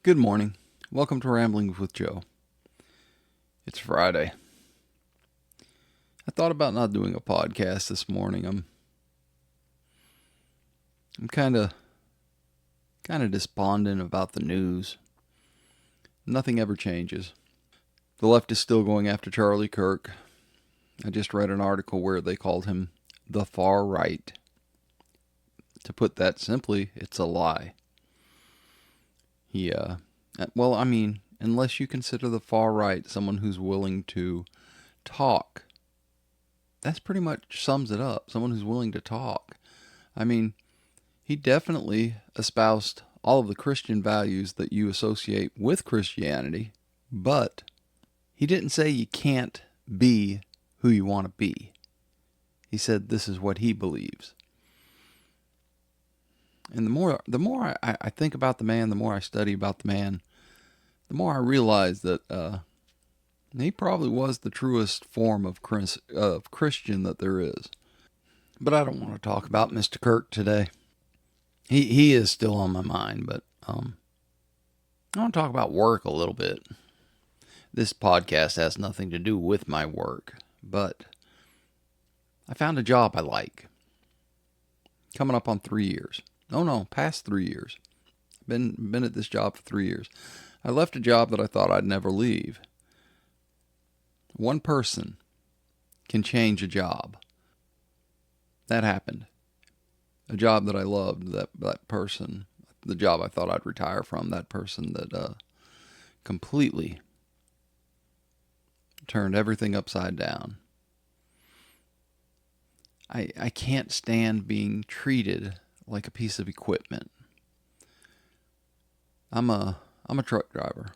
Good morning. Welcome to Ramblings with Joe. It's Friday. I thought about not doing a podcast this morning. I'm kind of despondent about the news. Nothing ever changes. The left is still going after Charlie Kirk. I just read an article where they called him the far right. To put that simply, it's a lie. Unless you consider the far right someone who's willing to talk. That's pretty much sums it up. Someone who's willing to talk. He definitely espoused all of the Christian values that you associate with Christianity, but he didn't say you can't be who you want to be. He said this is what he believes. And the more I think about the man, the more I study about the man, the more I realize that he probably was the truest form of Christian that there is. But I don't want to talk about Mr. Kirk today. He is still on my mind, but I want to talk about work a little bit. This podcast has nothing to do with my work, but I found a job I like. Coming up on 3 years. Past 3 years. Been at this job for 3 years. I left a job that I thought I'd never leave. One person can change a job. That happened. A job that I loved, that person, the job I thought I'd retire from, that person that completely turned everything upside down. I can't stand being treated like a piece of equipment. I'm a truck driver.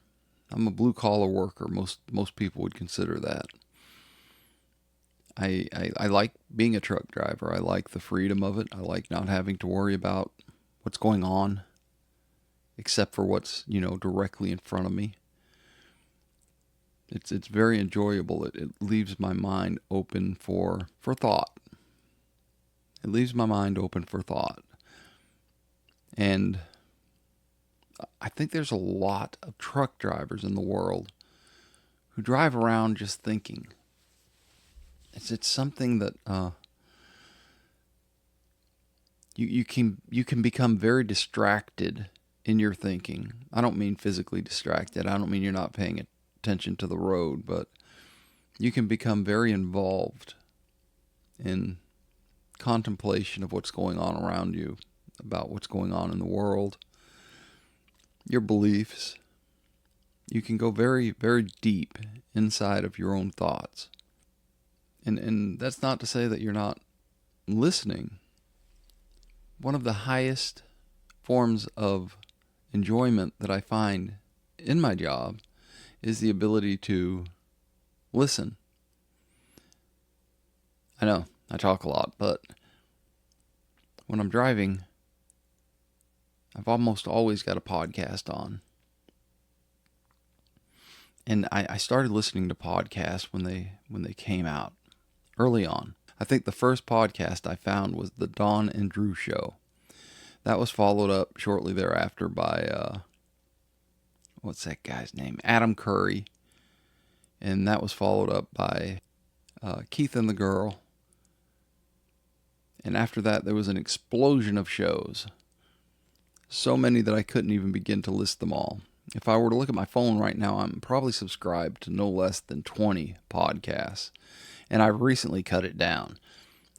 I'm a blue collar worker. Most people would consider that. I like being a truck driver. I like the freedom of it. I like not having to worry about what's going on, except for what's directly in front of me. It's very enjoyable. It leaves my mind open for thought. It leaves my mind open for thought. And I think there's a lot of truck drivers in the world who drive around just thinking. It's something that you can become very distracted in your thinking. I don't mean physically distracted. I don't mean you're not paying attention to the road, but you can become very involved in contemplation of what's going on around you, about what's going on in the world, your beliefs. You can go very, very deep inside of your own thoughts. And that's not to say that you're not listening. One of the highest forms of enjoyment that I find in my job is the ability to listen. I know, I talk a lot, but when I'm driving, I've almost always got a podcast on. And I started listening to podcasts when they came out. Early on. I think the first podcast I found was the Dawn and Drew Show. That was followed up shortly thereafter by, what's that guy's name? Adam Curry. And that was followed up by Keith and the Girl. And after that, there was an explosion of shows. So many that I couldn't even begin to list them all. If I were to look at my phone right now, I'm probably subscribed to no less than 20 podcasts. And I've recently cut it down.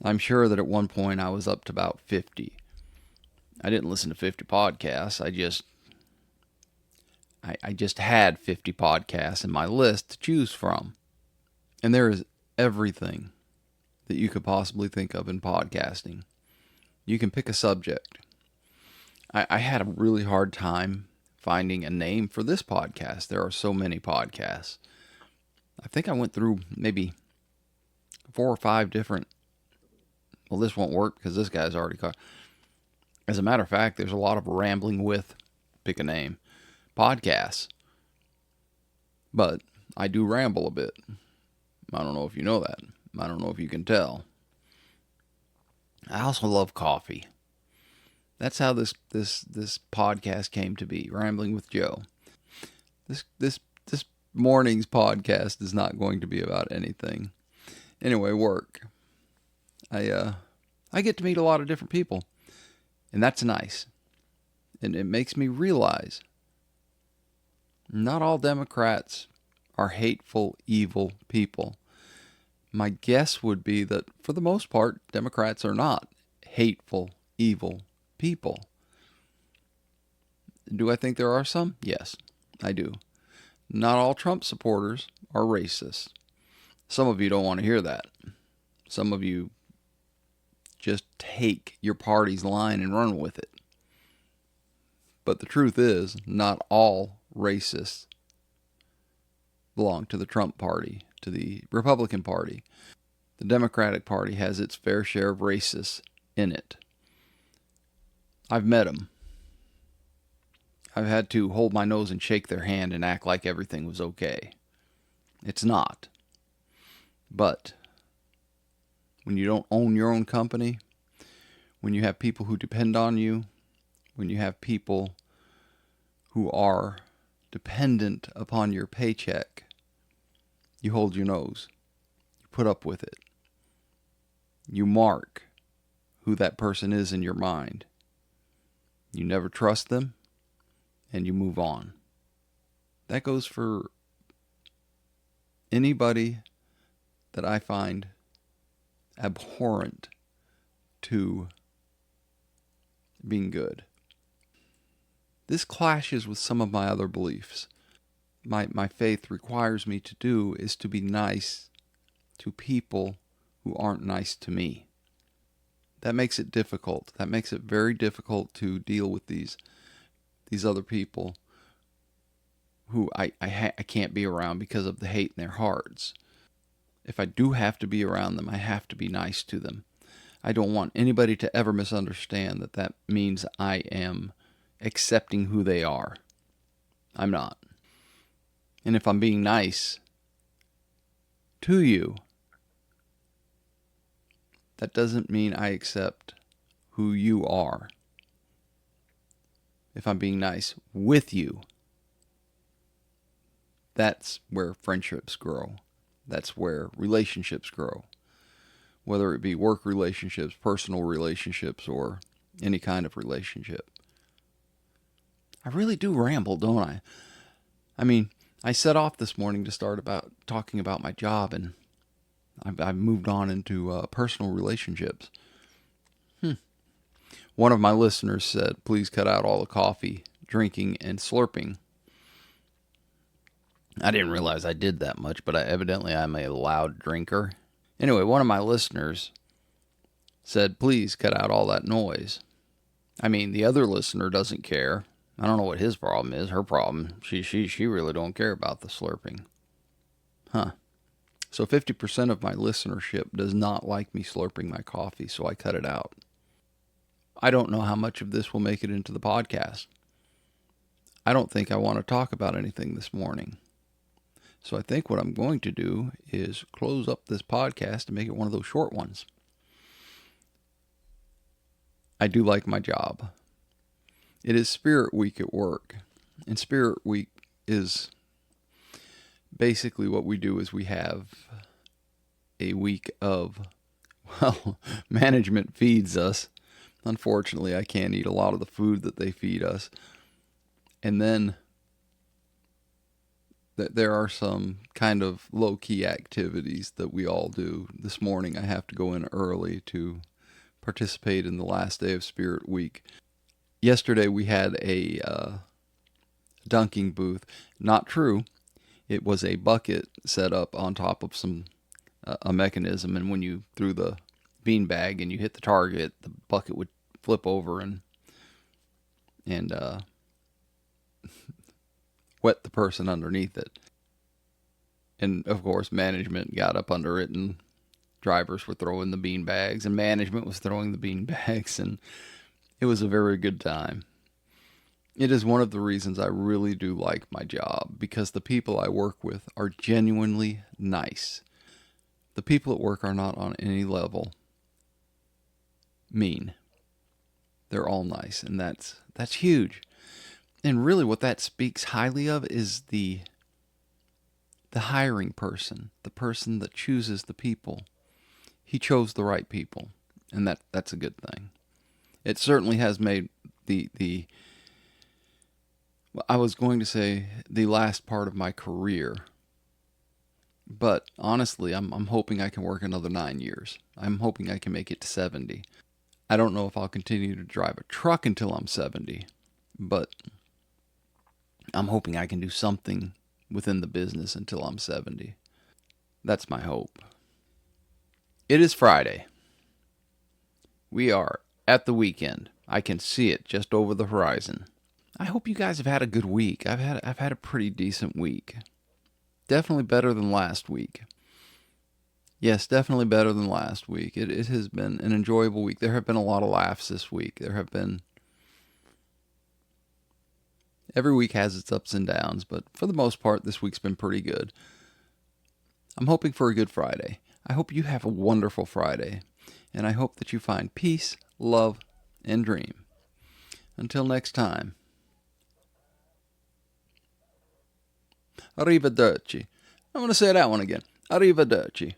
I'm sure that at one point I was up to about 50. I didn't listen to 50 podcasts. I just had 50 podcasts in my list to choose from. And there is everything that you could possibly think of in podcasting. You can pick a subject. I had a really hard time finding a name for this podcast. There are so many podcasts. I think I went through maybe 4 or 5 different. Well, this won't work because this guy's already caught. As a matter of fact, there's a lot of rambling with, pick a name, podcasts. But I do ramble a bit. I don't know if you know that. I don't know if you can tell. I also love coffee. That's how this podcast came to be, Rambling with Joe. This morning's podcast is not going to be about anything. Anyway, work. I get to meet a lot of different people, and that's nice. And it makes me realize not all Democrats are hateful, evil people. My guess would be that for the most part, Democrats are not hateful, evil people. Do I think there are some? Yes, I do. Not all Trump supporters are racist. Some of you don't want to hear that. Some of you just take your party's line and run with it. But the truth is, not all racists belong to the Trump party, to the Republican Party. The Democratic Party has its fair share of racists in it. I've met them. I've had to hold my nose and shake their hand and act like everything was okay. It's not. But when you don't own your own company, when you have people who depend on you, when you have people who are dependent upon your paycheck, you hold your nose. You put up with it. You mark who that person is in your mind. You never trust them, and you move on. That goes for anybody that I find abhorrent to being good. This clashes with some of my other beliefs. My faith requires me to do is to be nice to people who aren't nice to me. That makes it difficult. That makes it very difficult to deal with these other people who I can't be around because of the hate in their hearts. If I do have to be around them, I have to be nice to them. I don't want anybody to ever misunderstand that means I am accepting who they are. I'm not. And if I'm being nice to you, that doesn't mean I accept who you are. If I'm being nice with you, that's where friendships grow. That's where relationships grow. Whether it be work relationships, personal relationships, or any kind of relationship. I really do ramble, don't I? I mean, I set off this morning to start talking about my job, and I've moved on into personal relationships. One of my listeners said, please cut out all the coffee, drinking, and slurping. I didn't realize I did that much, but evidently I'm a loud drinker. Anyway, one of my listeners said, please cut out all that noise. I mean, the other listener doesn't care. I don't know what his problem is. Her problem, she really don't care about the slurping. Huh. So 50% of my listenership does not like me slurping my coffee, so I cut it out. I don't know how much of this will make it into the podcast. I don't think I want to talk about anything this morning. So I think what I'm going to do is close up this podcast and make it one of those short ones. I do like my job. It is Spirit Week at work. And Spirit Week is basically what we do is we have a week of, management feeds us. Unfortunately, I can't eat a lot of the food that they feed us. And then there are some kind of low-key activities that we all do. This morning I have to go in early to participate in the last day of Spirit Week. Yesterday we had a dunking booth. Not true. It was a bucket set up on top of a mechanism, and when you threw the bean bag and you hit the target, the bucket would flip over and wet the person underneath it. And of course, management got up under it, and drivers were throwing the bean bags, and management was throwing the bean bags, and it was a very good time. It is one of the reasons I really do like my job, because the people I work with are genuinely nice. The people at work are not on any level mean. They're all nice, and that's huge. And really what that speaks highly of is the hiring person, the person that chooses the people. He chose the right people, and that's a good thing. It certainly has made the I was going to say the last part of my career, but honestly, I'm hoping I can work another 9 years. I'm hoping I can make it to 70. I don't know if I'll continue to drive a truck until I'm 70, but I'm hoping I can do something within the business until I'm 70. That's my hope. It is Friday. We are at the weekend. I can see it just over the horizon. I hope you guys have had a good week. I've had a pretty decent week. Definitely better than last week. Yes, definitely better than last week. It has been an enjoyable week. There have been a lot of laughs this week. Every week has its ups and downs, but for the most part, this week's been pretty good. I'm hoping for a good Friday. I hope you have a wonderful Friday, and I hope that you find peace, love, and dream. Until next time, arrivederci. I'm going to say that one again. Arrivederci.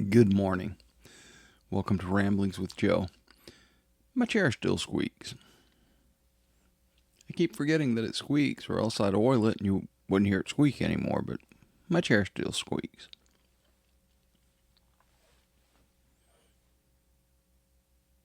Good morning. Welcome to Ramblings with Joe. My chair still squeaks. I keep forgetting that it squeaks, or else I'd oil it and you wouldn't hear it squeak anymore, but my chair still squeaks.